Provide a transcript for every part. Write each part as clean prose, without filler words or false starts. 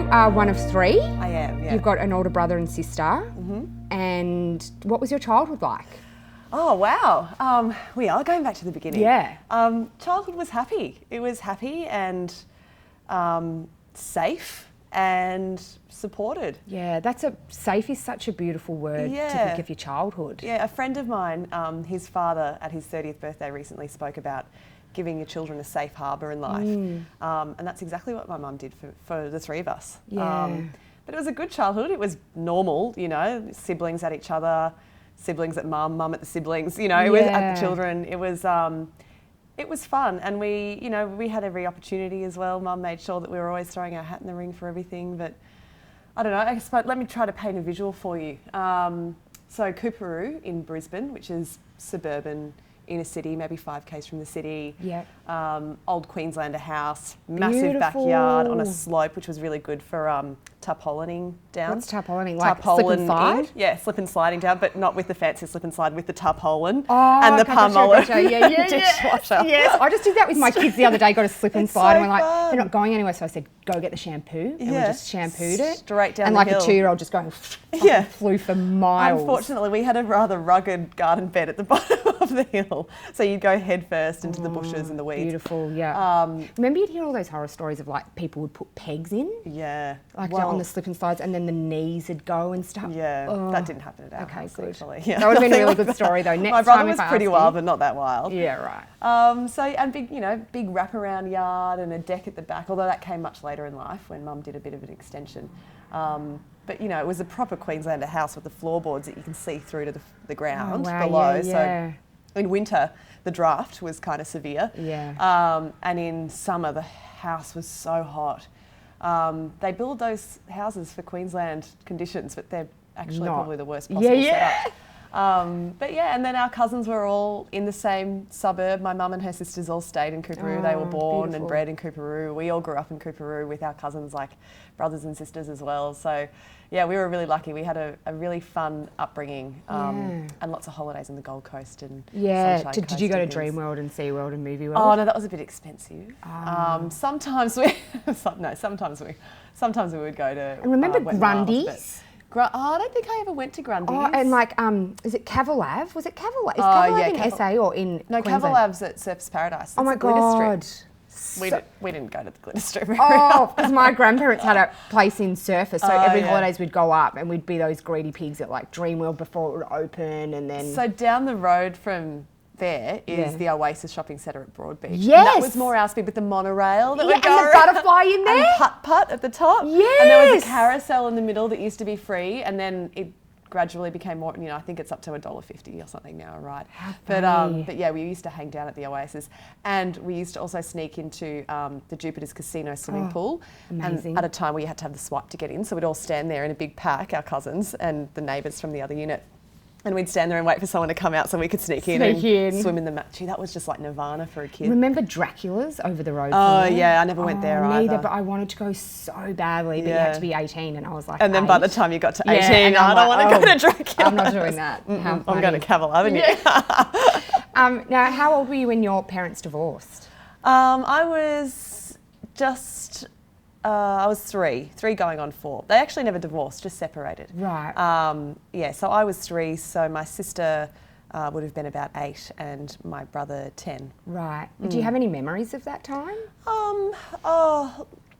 you are one of three. I am, yeah. You've got an older brother and sister. And what was your childhood like? Oh, wow. We are going back to the beginning. Yeah. Childhood was happy. It was happy and safe and supported. Yeah, safe is such a beautiful word to think of your childhood. Yeah, a friend of mine, his father at his 30th birthday recently spoke about giving your children a safe harbour in life. And that's exactly what my mum did for the three of us. Yeah. But it was a good childhood. It was normal, you know, siblings at each other, siblings at mum, mum at the siblings, you know, it was at the children. It was fun, and we had every opportunity as well. Mum made sure that we were always throwing our hat in the ring for everything. But I don't know, let me try to paint a visual for you. So Coorparoo in Brisbane, which is suburban inner city, maybe 5 k's from the city. Yeah. Old Queenslander house, massive backyard on a slope, which was really good for tarpaulinining down. What's tarpaulin? Like slip and slide? Yeah, slip and sliding down, but not with the fancy slip and slide, with the tarpaulin and the palmolive dishwasher. Yes, I just did that with my kids the other day, got a slip and slide, and we're like, they're not going anywhere, so I said, go get the shampoo, and we just shampooed it. Straight down and the like hill. a 2-year-old just going, flew for miles. Unfortunately, we had a rather rugged garden bed at the bottom of the hill, so you'd go head first into the bushes and the weeds. Beautiful, yeah. Remember you'd hear all those horror stories of like people would put pegs in? Yeah. Like on the slip and slides, and then the knees would go and stuff. Yeah, that didn't happen at our house, actually. Yeah, that would have been a really good story though. Next My brother time was pretty wild, but not that wild. Yeah, right. And big wraparound yard and a deck at the back, although that came much later in life when Mum did a bit of an extension. But it was a proper Queenslander house with the floorboards that you can see through to the ground below. So in winter, the draft was kind of severe. Yeah. And in summer, the house was so hot. They build those houses for Queensland conditions, but they're actually probably the worst possible setup. And then our cousins were all in the same suburb. My mum and her sisters all stayed in Coorparoo. They were born and bred in Coorparoo. We all grew up in Coorparoo with our cousins, like brothers and sisters as well. So, yeah, we were really lucky. We had a really fun upbringing and lots of holidays on the Gold Coast and Sunshine Coast. Did you go to Dreamworld and SeaWorld and Movie World? Oh no, that was a bit expensive. Sometimes we would go to. And remember Grundy's? I don't think I ever went to Grundy's. Oh, and like, is it Cavalav? Was it Cavalav? Is Cavalav in SA or in Queensland? Cavalav's at Surfers Paradise. Oh my God. We didn't go to the Glitter Strip. Because my grandparents had a place in Surfers, so every holidays we'd go up and we'd be those greedy pigs at like Dreamworld before it would open, and then... So down the road from there is the Oasis shopping centre at Broadbeach. Yes. And that was more our speed with the monorail that would go and the butterfly in there. And putt-putt at the top. Yes. And there was a carousel in the middle that used to be free, and then it gradually became more, I think it's up to $1.50 or something now, right? But yeah, we used to hang down at the Oasis, and we used to also sneak into the Jupiter's Casino swimming pool. Amazing. And at a time where you had to have the swipe to get in, so we'd all stand there in a big pack, our cousins and the neighbours from the other unit. And we'd stand there and wait for someone to come out so we could sneak in and swim in the matchy. That was just like nirvana for a kid. Remember Dracula's over the road? Oh yeah, I never went there either. Neither, but I wanted to go so badly, but you had to be 18, and I was like, and then by the time you got to 18, I don't want to go to Dracula. I'm not doing that. I'm going to Cavill Avenue. Now, how old were you when your parents divorced? I was just... I was three going on 4. They actually never divorced, just separated. Right. So I was 3, so my sister would have been about 8 and my brother 10. Right. Do you have any memories of that time?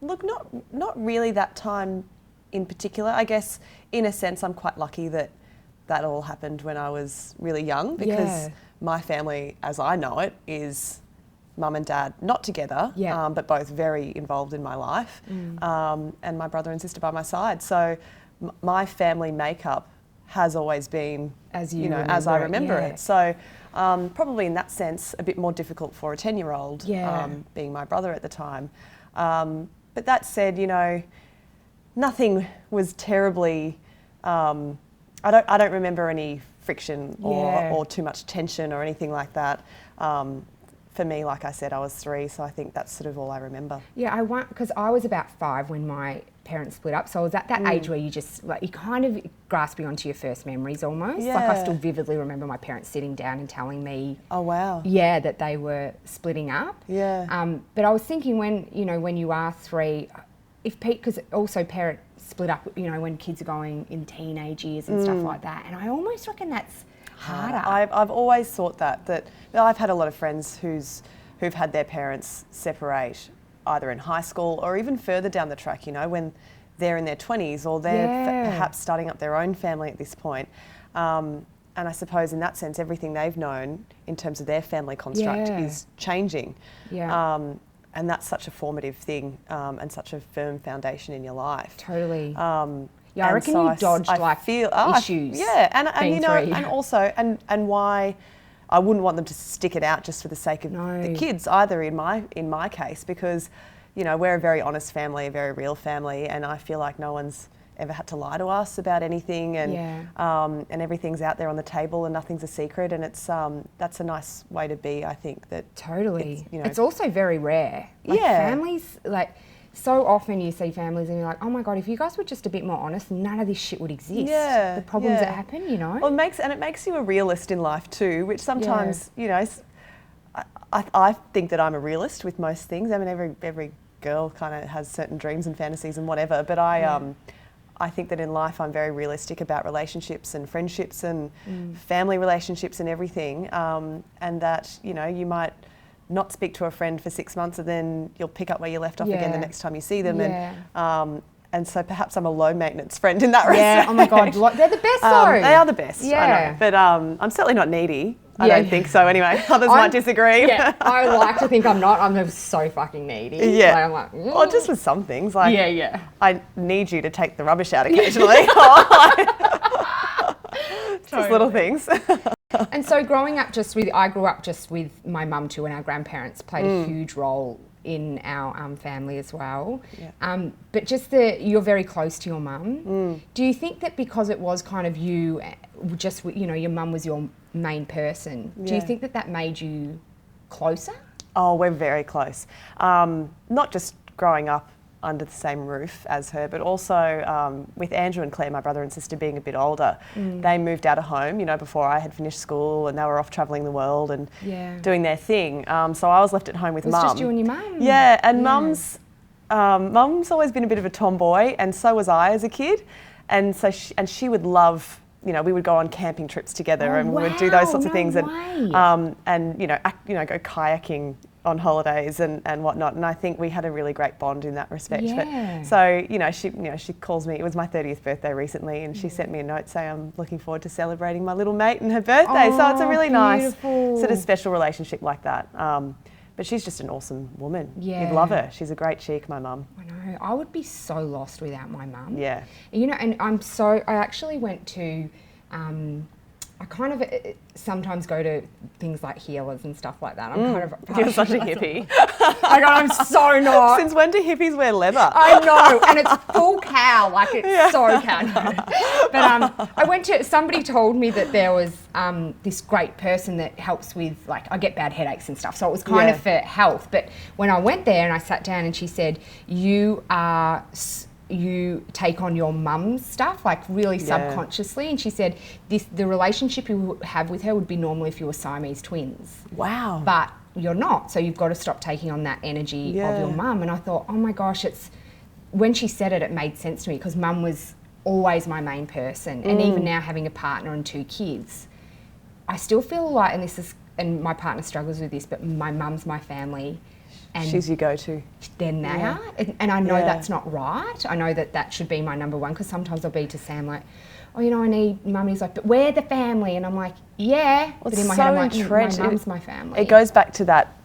Look, not really that time in particular. I guess in a sense I'm quite lucky that all happened when I was really young, because my family, as I know it, is... Mum and Dad not together, but both very involved in my life, and my brother and sister by my side. So my family makeup has always been as I remember it. So probably in that sense a bit more difficult for a 10-year-old, being my brother at the time. But that said, nothing was terribly. I don't remember any friction or too much tension or anything like that. For me, like I said, I was 3, so I think that's sort of all I remember. Yeah, because I was about 5 when my parents split up, so I was at that age where you just, like, you kind of grasping onto your first memories almost. Yeah. Like, I still vividly remember my parents sitting down and telling me... Oh, wow. Yeah, that they were splitting up. Yeah. But I was thinking when you are 3, because also parents split up, you know, when kids are going in teenage years and stuff like that, and I almost reckon that's harder. I've always thought that I've had a lot of friends who've had their parents separate either in high school or even further down the track, you know, when they're in their 20s or they're perhaps starting up their own family at this point. And I suppose in that sense, everything they've known in terms of their family construct is changing. Yeah. And that's such a formative thing and such a firm foundation in your life. Totally. Yeah, I reckon you dodged issues. Yeah, and you know, and also, and why I wouldn't want them to stick it out just for the sake of the kids either. In my case, because you know we're a very honest family, a very real family, and I feel like no one's ever had to lie to us about anything, and everything's out there on the table, and nothing's a secret, and it's that's a nice way to be. I think that totally. It's also very rare. Like families like. So often you see families and you're like, oh my God, if you guys were just a bit more honest, none of this shit would exist. Yeah, the problems that happen, you know. Well, it makes you a realist in life too, which sometimes, you know, I think that I'm a realist with most things. I mean, every girl kind of has certain dreams and fantasies and whatever, but I think that in life I'm very realistic about relationships and friendships and family relationships and everything, and that, you know, you might not speak to a friend for 6 months and then you'll pick up where you left off again the next time you see them. And so perhaps I'm a low maintenance friend in that respect. Yeah, oh my God, they're the best though. They are the best, I know. But I'm certainly not needy. I don't think so anyway. Others might disagree. Yeah, I like to think I'm not. I'm so fucking needy. Yeah. Like, I'm like, Or just with some things. Like, I need you to take the rubbish out occasionally. Just little things. And so growing up I grew up just with my mum too, and our grandparents played a huge role in our family as well. Yeah. But just you're very close to your mum. Do you think that because it was kind of you, just, you know, your mum was your main person, do you think that made you closer? Oh, we're very close. Not just growing up under the same roof as her, but also with Andrew and Claire, my brother and sister, being a bit older, they moved out of home, you know, before I had finished school, and they were off travelling the world and doing their thing. So I was left at home with Mum. It was just you and your mum. Yeah, and Mum's always been a bit of a tomboy, and so was I as a kid, and so she would love. You know, we would go on camping trips together, and we would do those sorts of things, and you know, go kayaking on holidays and whatnot. And I think we had a really great bond in that respect. Yeah. But, so she calls me. It was my 30th birthday recently, and she sent me a note saying I'm looking forward to celebrating my little mate and her birthday. So it's a really nice sort of special relationship like that. But she's just an awesome woman. Yeah. You'd love her. She's a great chick, my mum. I know. I would be so lost without my mum. Yeah. You know, and I actually went to, I kind of sometimes go to things like healers and stuff like that. I'm kind of... You're such a hippie. I go, I'm so not. Since when do hippies wear leather? I know, and it's full cow, like it's so cow. No. But I went to, somebody told me that there was this great person that helps with, like, I get bad headaches and stuff, so it was kind of for health. But when I went there and I sat down and she said, you take on your mum's stuff, like really subconsciously. And she said, the relationship you have with her would be normal if you were Siamese twins. Wow. But you're not, so you've got to stop taking on that energy of your mum. And I thought, oh my gosh, when she said it, it made sense to me, because mum was always my main person. And even now, having a partner and 2 kids, I still feel like, and my partner struggles with this, but my mum's my family. And she's your go-to. Then they are. And I know that's not right. I know that should be my number one, because sometimes I'll be to Sam like, oh, you know, I need mum. And he's like, but we're the family. And I'm like, yeah. Well, but in my head, I'm like, my mum's my family. It goes back to that,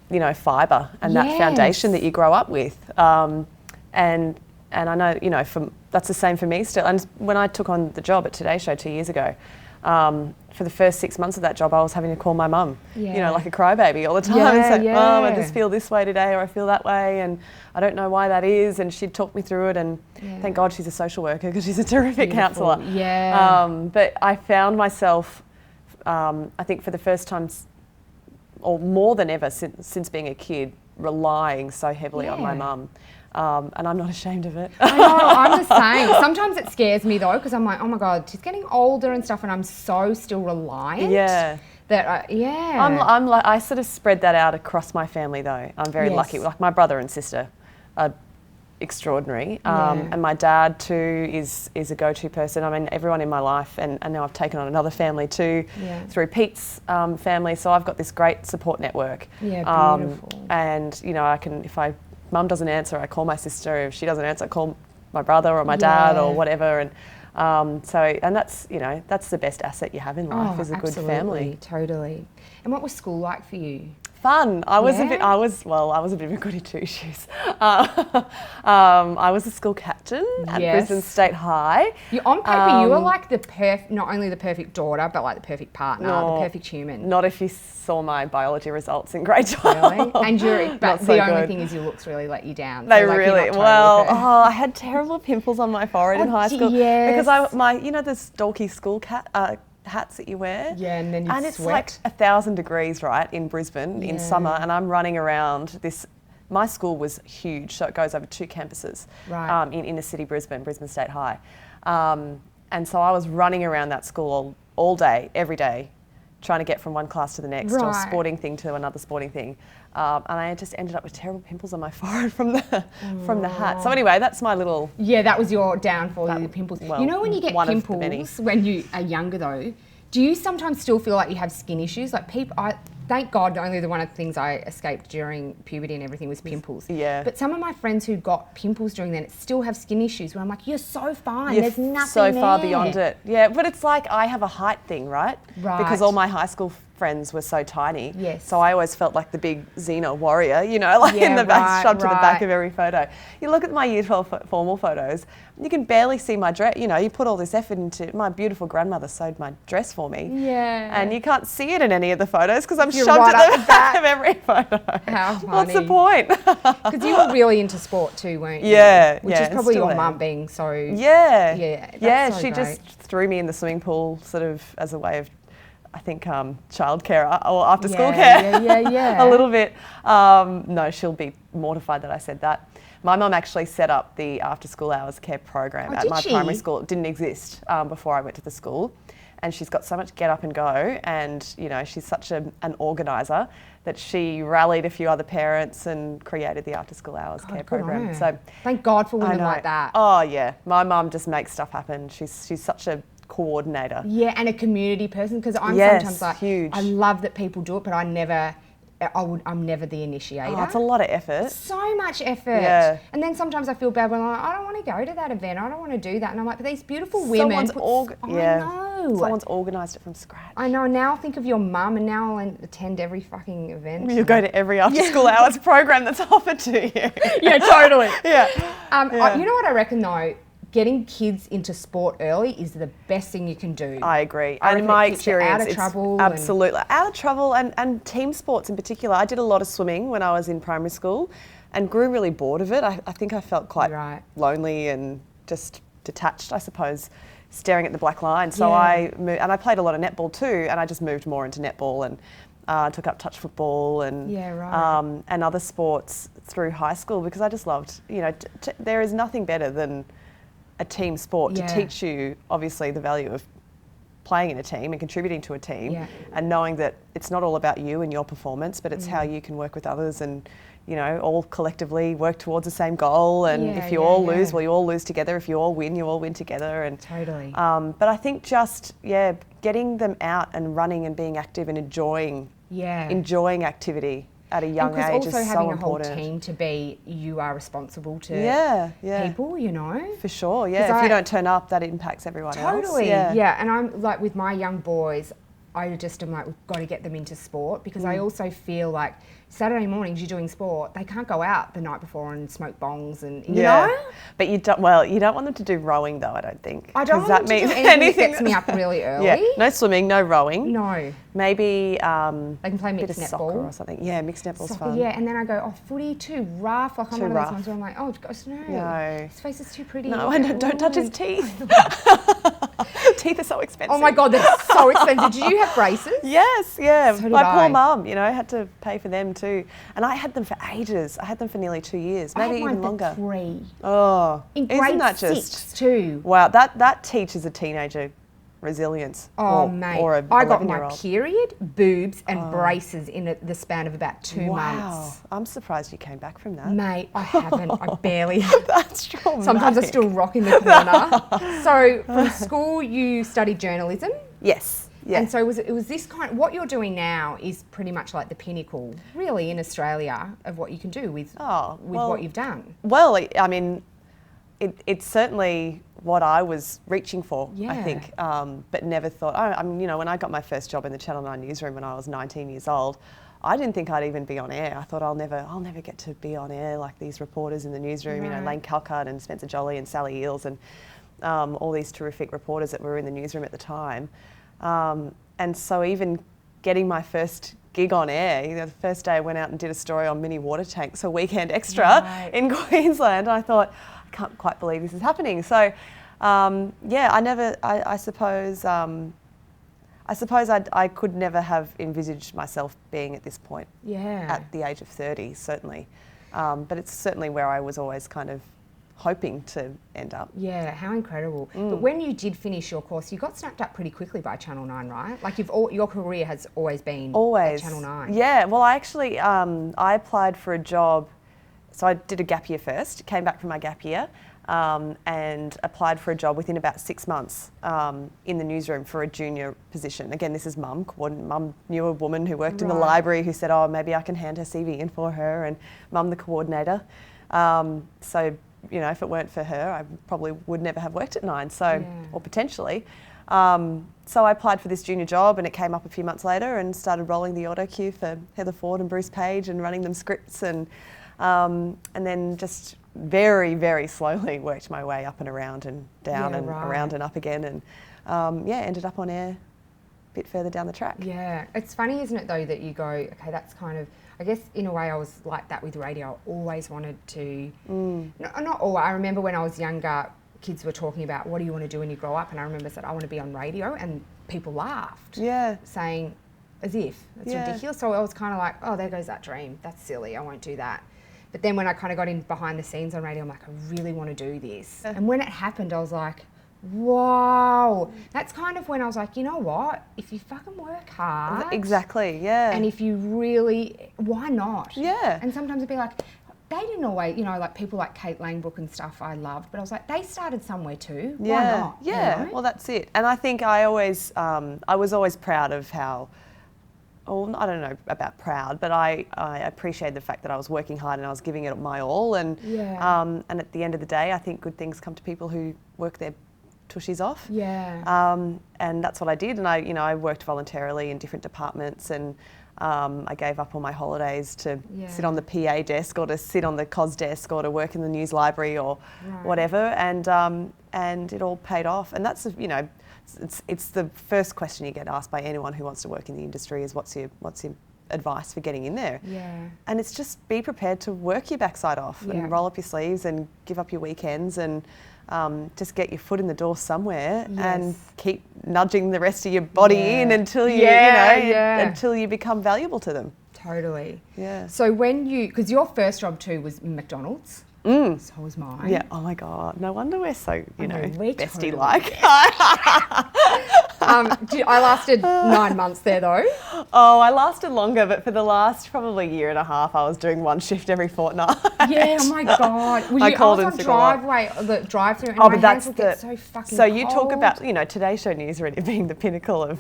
you know, fibre and that foundation that you grow up with. And I know, you know, that's the same for me still. And when I took on the job at Today Show 2 years ago, for the first 6 months of that job, I was having to call my mum, you know, like a crybaby all the time. And say, Mum, I just feel this way today, or I feel that way, and I don't know why that is. And she'd talk me through it, and thank God she's a social worker, because she's a terrific counsellor. Yeah. But I found myself, I think for the first time, or more than ever since being a kid, relying so heavily on my mum. And I'm not ashamed of it. I know, I'm the same. Sometimes it scares me though, because I'm like, oh my God, she's getting older and stuff, and I'm so still reliant. Yeah. That I'm like, I sort of spread that out across my family though. I'm very lucky. Like my brother and sister are extraordinary. And my dad too is a go-to person. I mean, everyone in my life, and now I've taken on another family too, through Pete's family. So I've got this great support network. Yeah, beautiful. And you know, if mum doesn't answer, I call my sister. If she doesn't answer, I call my brother or my dad or whatever. And that's, you know, that's the best asset you have in life, is a good family. Totally. And what was school like for you? Fun. I was a bit of a goody two shoes. I was a school captain at Brisbane State High. On paper, you were like not only the perfect daughter, but like the perfect partner, the perfect human. Not if you saw my biology results in grade 12. Really? And the only thing is your looks really let you down. They really, I had terrible pimples on my forehead in high school. Yes. Because you know, the stalky school hats that you wear. Yeah, and then it's like 1,000 degrees, right, in Brisbane in summer, and I'm running around this. My school was huge, so it goes over 2 campuses in inner city Brisbane State High, and so I was running around that school all day, every day, trying to get from one class to the next, or sporting thing to another sporting thing, and I just ended up with terrible pimples on my forehead from the hat. So anyway, that's my little... Yeah, that was your downfall, the pimples. Well, you know when you get pimples when you are younger though, do you sometimes still feel like you have skin issues? Like thank God, only one of the things I escaped during puberty and everything was pimples. Yeah. But some of my friends who got pimples during then still have skin issues where I'm like, you're so fine, there's nothing so far there. beyond it. Yeah, but it's like I have a height thing, right? Right. Because all my high school friends were so tiny. Yes. So I always felt like the big Xena warrior, you know, like in the back, shoved to the back of every photo. You look at my year 12 formal photos, you can barely see my dress. You know, you put all this effort into... My beautiful grandmother sewed my dress for me. Yeah. And you can't see it in any of the photos because I'm shoved at the back of every photo. How funny. What's the point? Because you were really into sport too, weren't you? Yeah. Which is probably your mum being so... Yeah. Yeah, she just threw me in the swimming pool sort of as a way of, I think, childcare or after school care. Yeah. A little bit. No, she'll be mortified that I said that. My mum actually set up the after school hours care program at my primary school. It didn't exist before I went to the school. And she's got so much get up and go, and you know, she's such an organiser that she rallied a few other parents and created the after school hours care program. So thank God for women like that. Oh yeah, my mum just makes stuff happen. She's such a coordinator. Yeah, and a community person, because I'm sometimes like, huge. I love that people do it, but I'm never the initiator. Oh, it's a lot of effort. So much effort. Yeah. And then sometimes I feel bad when I'm like, I don't want to go to that event. I don't want to do that. And I'm like, but these beautiful women. I know. Someone's organised it from scratch. I know. Now I'll think of your mum, and now I'll attend every fucking event. You go to every after school hours program that's offered to you. Yeah, totally. Yeah. You know what I reckon though? Getting kids into sport early is the best thing you can do. I agree. And in my experience, out of trouble. Absolutely. Out of trouble and team sports in particular. I did a lot of swimming when I was in primary school and grew really bored of it. I think I felt quite lonely and just detached, I suppose, staring at the black line. So I played a lot of netball too, and I just moved more into netball and took up touch football and and other sports through high school because I just loved, you know, there is nothing better than a team sport to teach you obviously the value of playing in a team and contributing to a team and knowing that it's not all about you and your performance, but it's how you can work with others and, you know, all collectively work towards the same goal. And if you all lose, well, you all lose together. If you all win together. And totally. But I think just getting them out and running and being active and enjoying activity at a young age is so important. Also having a whole team to be, you are responsible to people, you know. For sure, yeah. If you don't turn up, that impacts everyone else. Totally, yeah. And I'm like with my young boys, I just am like, we've got to get them into sport because I also feel like Saturday mornings you're doing sport, they can't go out the night before and smoke bongs and you know. But you don't want them to do rowing though, I don't think. I don't want them to do anything that gets me up really early. Yeah, no swimming, no rowing. No. Maybe they can play mixed netball soccer or something. Yeah, mixed netball's fun. Yeah, and then I go, oh, footy too rough. Like I'm one of those ones where I'm like, oh, gosh, no. His face is too pretty. No, don't touch his teeth. Teeth are so expensive. Oh my God, they're so expensive. Did you have braces? Yes, yeah. So my poor mum, you know, had to pay for them too. And I had them for ages. I had them for nearly 2 years, maybe even longer. 3. Oh, in grade isn't that 6 just too? Wow, that teaches a teenager resilience. Oh, or, mate. Or a I got my 11-year-old. period, boobs and braces in the span of about 2 Wow. months. I'm surprised you came back from that. Mate, I haven't. I barely. That's traumatic. Sometimes I still rock in the corner. So from school, you studied journalism. Yes. Yeah. And so it was this kind. What you're doing now is pretty much like the pinnacle, really, in Australia of what you can do with what you've done. Well, I mean, it's certainly what I was reaching for, I think, but never thought. I mean, you know, when I got my first job in the Channel 9 newsroom when I was 19 years old, I didn't think I'd even be on air. I thought I'll never get to be on air like these reporters in the newsroom. Right. You know, Lane Calcutt and Spencer Jolley and Sally Eels and all these terrific reporters that were in the newsroom at the time. And so even getting my first gig on air, you know, the first day I went out and did a story on mini water tanks, a weekend extra in Queensland, and I thought, I can't quite believe this is happening. So, I suppose I could never have envisaged myself being at this point at the age of 30, certainly. But it's certainly where I was always kind of hoping to end up. Yeah, how incredible. But when you did finish your course, you got snapped up pretty quickly by Channel 9, right? Like your career has always been at Channel 9. Yeah, well, I actually, I applied for a job. So I did a gap year first, came back from my gap year, and applied for a job within about 6 months in the newsroom for a junior position. Again, this is Mum. Mum knew a woman who worked in the library who said, oh, maybe I can hand her CV in for her, and Mum the coordinator. So, you know, if it weren't for her, I probably would never have worked at 9, or potentially. So I applied for this junior job, and it came up a few months later, and started rolling the auto cue for Heather Ford and Bruce Page and running them scripts, and then just very, very slowly worked my way up and around and down around and up again, and ended up on air a bit further down the track. Yeah, it's funny, isn't it, though, that you go, okay, that's kind of, I guess in a way I was like that with radio. I always wanted to, not all, I remember when I was younger, kids were talking about, what do you want to do when you grow up? And I remember said, I want to be on radio, and people laughed. Yeah. Saying, as if, it's ridiculous. So I was kind of like, oh, there goes that dream. That's silly, I won't do that. But then when I kind of got in behind the scenes on radio, I'm like, I really want to do this. And when it happened, I was like, wow. That's kind of when I was like, you know what? If you fucking work hard. Exactly, yeah. And if you really, why not? Yeah. And sometimes it'd be like, they didn't always, you know, like people like Kate Langbrook and stuff I loved, but I was like, they started somewhere too. Why not? Yeah, you know? Well, that's it. And I think I was always proud of how, I don't know about proud, but I appreciated the fact that I was working hard and I was giving it my all. And at the end of the day, I think good things come to people who work their tushies off. Yeah. And that's what I did. And I worked voluntarily in different departments, and I gave up all my holidays to sit on the PA desk or to sit on the COS desk or to work in the news library or whatever. And it all paid off. And that's, you know, it's the first question you get asked by anyone who wants to work in the industry is what's your advice for getting in there? Yeah. And it's just be prepared to work your backside off and roll up your sleeves and give up your weekends and just get your foot in the door somewhere and keep nudging the rest of your body in until until you become valuable to them. Totally. Yeah. So because your first job too was McDonald's. So was mine. Yeah. Oh my God. No wonder we're so, bestie-like. I lasted 9 months there though. Oh, I lasted longer, but for the last probably year and a half, I was doing one shift every fortnight. Yeah. Oh my God. I was on the drive-through, and my hands would get so fucking So cold. you talk about, Today Show newsreading being the pinnacle of,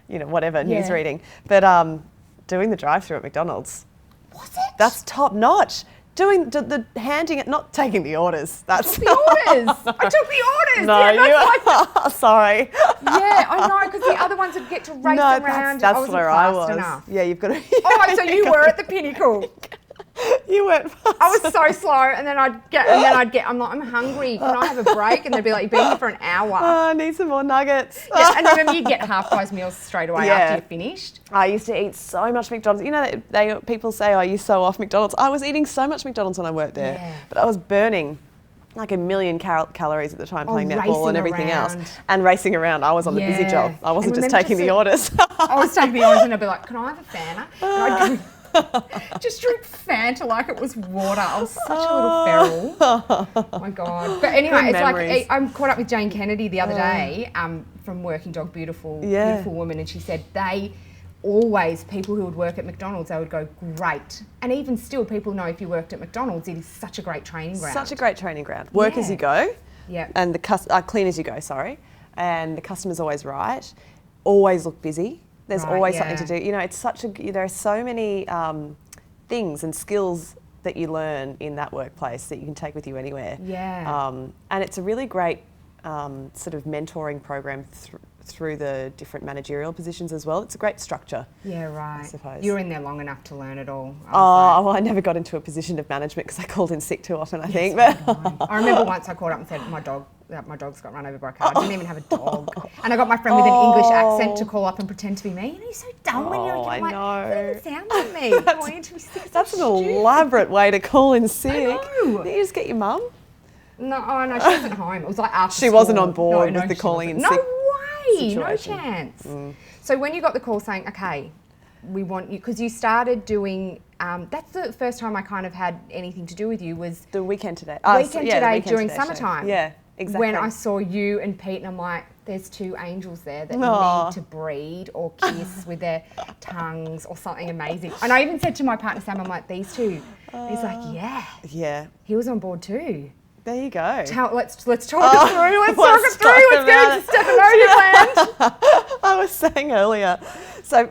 whatever newsreading, but doing the drive-through at McDonald's. Was it? That's top notch. Doing the handing it, not taking the orders. That's the orders. I took the orders. No, yeah, sorry. Yeah, I know, because the other ones would get to race around. That's where I was. Enough. Yeah, you've got to. So you were at the pinnacle. You went fast. I was so slow, and then I'm like, I'm hungry. Can I have a break? And they'd be like, you've been here for an hour. Oh, I need some more nuggets. Yeah, and remember, you get half-price meals straight away after you finished. I used to eat so much McDonald's. People say, "Oh, you're so off McDonald's." I was eating so much McDonald's when I worked there, but I was burning like 1 million calories at the time playing netball and everything else, and racing around. I was on the busy job. I wasn't just taking the orders. I was taking the orders, and I'd be like, "Can I have a Fanta?" Just drink Fanta like it was water. I was such a little feral. Oh my God. But anyway, it's like I'm caught up with Jane Kennedy the other day from Working Dog, beautiful woman, and she said people who would work at McDonald's, they would go, great. And even still, people know if you worked at McDonald's, it is such a great training ground. Such a great training ground. Work as you go. Yeah. And clean as you go, sorry. And the customer's always right. Always look busy. There's always something to do. You know, it's there are so many things and skills that you learn in that workplace that you can take with you anywhere. Yeah. And it's a really great sort of mentoring program through the different managerial positions as well. It's a great structure. Yeah, right. I suppose. You're in there long enough to learn it all. Well, I never got into a position of management because I called in sick too often, I think. But I remember once I called up and said, my dog's got run over by a car. I didn't even have a dog. And I got my friend with an English accent to call up and pretend to be me. And he's so dumb when you're like, that doesn't sound like me. That's an elaborate way to call in sick. I know. Did you just get your mum? No, she wasn't home. It was like after She school. wasn't on board with the calling in sick. No way, situation. No chance. So when you got the call saying, okay, we want you, because you started doing, that's the first time I kind of had anything to do with you was the Weekend Today. During summertime. Yeah, exactly. When I saw you and Pete and I'm like, there's two angels there that need to breed or kiss with their tongues or something amazing. And I even said to my partner Sam, I'm like, these two. He's like, yeah. Yeah. He was on board too. There you go. Let's talk it through. Let's get into Stefanonia land. I was saying earlier, so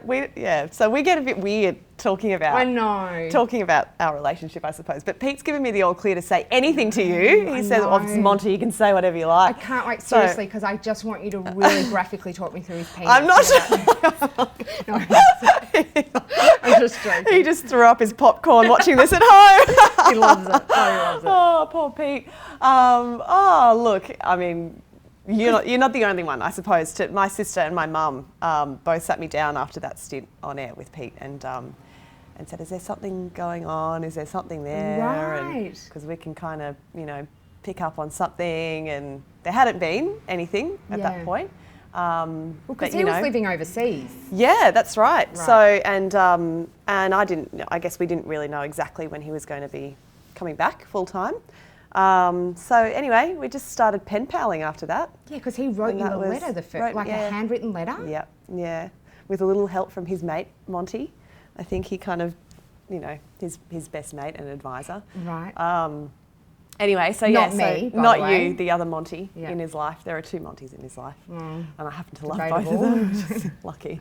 we get a bit weird talking about our relationship, I suppose. But Pete's given me the all clear to say anything to you. He says, "Oh, it's Monty. You can say whatever you like." I can't wait seriously because I just want you to really graphically talk me through his penis. I'm not No, I'm just joking. He just threw up his popcorn watching this at home. He loves it. Oh, he loves it. Oh, poor Pete. Look, I mean, you're not the only one, I suppose. My sister and my mum both sat me down after that stint on air with Pete and said, "Is there something going on? Is there something there?" Right. Because we can kind of, pick up on something, and there hadn't been anything at that point. Because he was living overseas. Yeah, that's right. So and I guess we didn't really know exactly when he was going to be coming back full time. So anyway, we just started pen paling after that. Yeah, because he wrote you a letter, a handwritten letter. Yeah, with a little help from his mate Monty. I think he kind of, his best mate and advisor. Right. Anyway, so not me, not the way. you, the other Monty in his life. There are two Montys in his life, and I happen to love both of them. Lucky.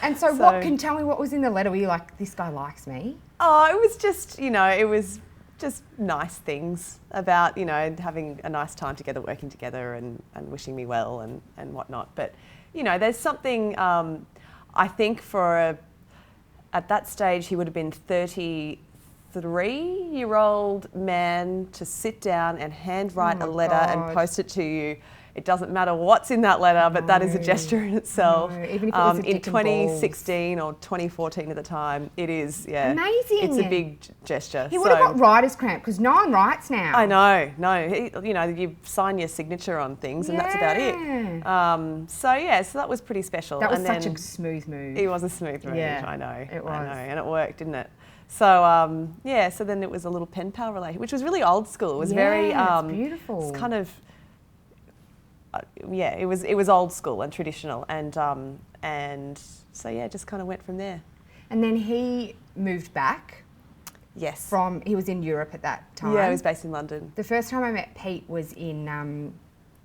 And so, tell me what was in the letter? Were you like, this guy likes me? Oh, it was just, it was just nice things about, having a nice time together, working together and wishing me well and whatnot. But, there's something, I think at that stage he would have been 33-year-old man to sit down and handwrite a letter and post it to you. It doesn't matter what's in that letter, but that is a gesture in itself. No, even if it was in 2016 or 2014 at the time, it is, amazing. It's a big gesture. He would have got writer's cramp because no one writes now. I know, no. You sign your signature on things and that's about it. So that was pretty special. That was such a smooth move. It was a smooth move, I know. It was. I know, and it worked, didn't it? So, so then it was a little pen pal relationship, which was really old school. It was very... it's beautiful. It's kind of... it was old school and traditional, and so just kind of went from there. And then he moved back. Yes. He was in Europe at that time. Yeah, he was based in London. The first time I met Pete was in,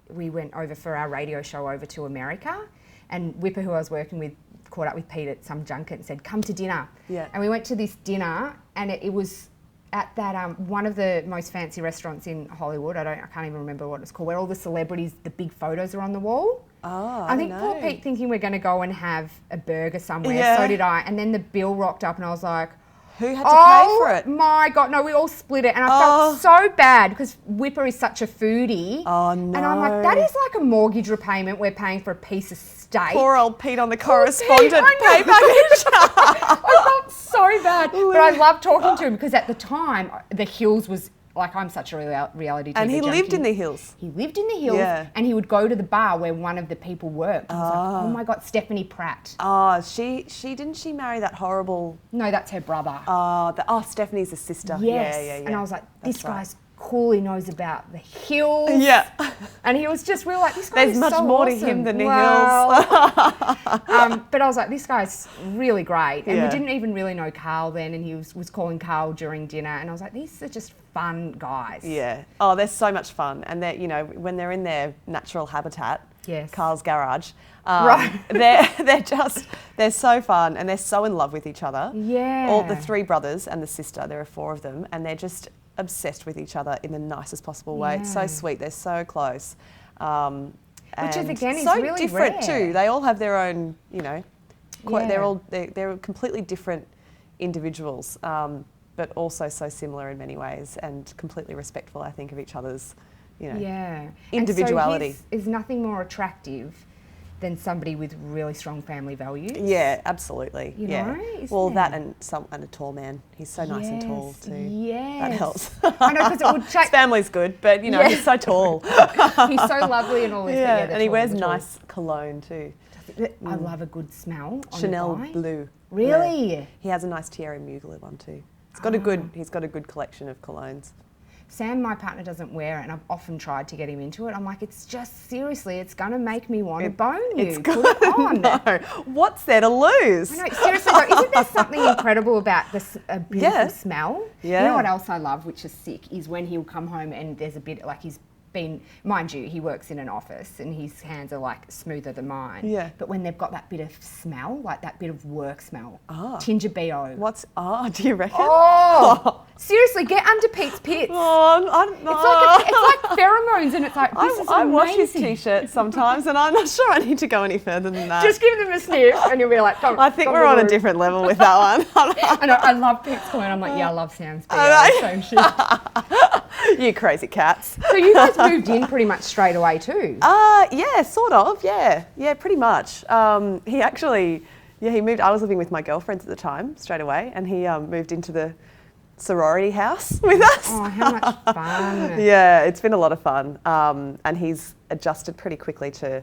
we went over for our radio show over to America, and Whipper, who I was working with, caught up with Pete at some junket and said, "Come to dinner." Yeah. And we went to this dinner, and it was at that one of the most fancy restaurants in Hollywood. I can't even remember what it's called, where all the celebrities, the big photos are on the wall. Oh, I think poor Pete thinking we're going to go and have a burger somewhere. So did I. And then the bill rocked up, and I was like, who had to pay for it? Oh my God, no, we all split it. And I felt so bad because Whipper is such a foodie. Oh no. And I'm like, that is like a mortgage repayment we're paying for a piece of steak. Poor old Pete on the correspondent pay package. I felt so bad. But I loved talking to him because at the time, The Hills was like I'm such a reality TV And he lived in the hills. He lived in the hills, and he would go to the bar where one of the people worked. I was like, oh my God, Stephanie Pratt. Oh, she didn't she marry that horrible? No, that's her brother. Stephanie's the sister. Yes. Yeah. And I was like, this guy's cool. He knows about the hills. Yeah. And he was just real like, this guy There's is much so more awesome. to him than the hills. hills. But I was like, this guy's really great. And we Yeah. didn't even really know Carl then, and he was calling Carl during dinner, and I was like, these are just fun guys. Yeah. Oh, they're so much fun. And they're, you know, when they're in their natural habitat, Yes. Carl's garage, Right. they're so fun, and they're so in love with each other. Yeah. All the 3 brothers and the sister, there are 4 of them, and they're just obsessed with each other in the nicest possible way. It's so sweet. They're so close. Which is, again, is so really different rare. too. They all have their own, you know, Yeah. they're completely different individuals, but also so similar in many ways, and completely respectful, I think, of each other's, you know, individuality. And so his is nothing more attractive than somebody with really strong family values. Yeah, absolutely. You yeah. know, isn't Well, that it? and a tall man. He's so nice and tall too. Yes. That helps. I know, because it would His family's good, but you know, he's so tall. He's so lovely and all this. Yeah, but and he tall, wears the tall. nice cologne too. I love a good smell on Chanel the guy. Blue. Really? Yeah. He has a nice Thierry Mugler one too. He's got a good collection of colognes. Sam, my partner, doesn't wear it, and I've often tried to get him into it. I'm like, it's just, seriously, it's going to make me want to bone you. It's Put it on. No. What's there to lose? I know, seriously though, isn't there something incredible about this beautiful smell? Yeah. You know what else I love, which is sick, is when he'll come home and there's a bit, like he's been, mind you, he works in an office and his hands are like smoother than mine. Yeah. But when they've got that bit of smell, like that bit of work smell, tinge of BO. Do you reckon? Oh, seriously, get under Pete's pits. It's like pheromones, and it's like, this is I amazing. wash his t-shirt sometimes, and I'm not sure I need to go any further than that. Just give them a sniff, and you'll be like, come, I think come we're to on the a room. different level with that one. I know, I love Pete's comment. I'm like, yeah, I love Sam's BO, same shit. You crazy cats. So you guys moved in pretty much straight away too? Yeah, sort of, yeah, pretty much. He moved, I was living with my girlfriends at the time, straight away, and he moved into the sorority house with us. Oh, how much fun. Yeah, it's been a lot of fun, and he's adjusted pretty quickly to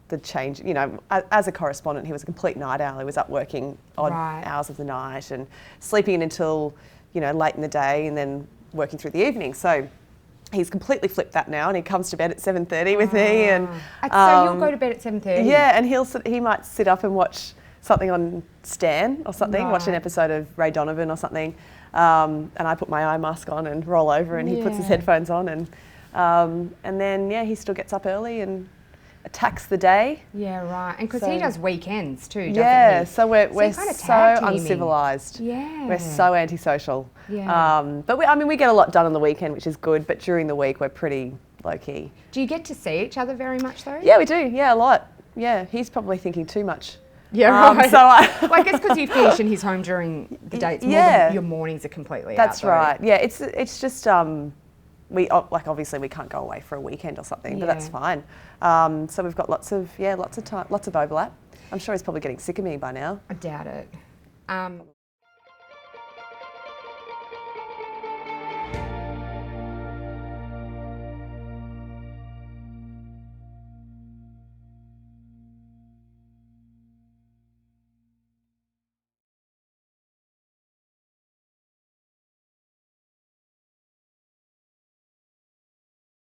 the change. You know, as a correspondent, he was a complete night owl. He was up working odd hours of the night and sleeping in until, you know, late in the day, and then working through the evening. So he's completely flipped that now, and he comes to bed at 7:30 with me. And so you'll go to bed at 7:30? Yeah, and he might sit up and watch something on Stan or something, watch an episode of Ray Donovan or something, and I put my eye mask on and roll over, and he puts his headphones on, and then he still gets up early and attacks the day. Yeah, right. And because he does weekends too, doesn't yeah, he? so we're so uncivilised. Yeah. We're so antisocial. Yeah. But we get a lot done on the weekend, which is good, but during the week we're pretty low-key. Do you get to see each other very much though? Yeah, we do. Yeah, a lot. Yeah, he's probably thinking too much. Yeah, right. So well, I guess because you finish in his home during the day, it's more than your mornings are completely That's out. right. Yeah, it's just obviously we can't go away for a weekend or something, but that's fine. So we've got lots of time, lots of overlap. I'm sure he's probably getting sick of me by now. I doubt it.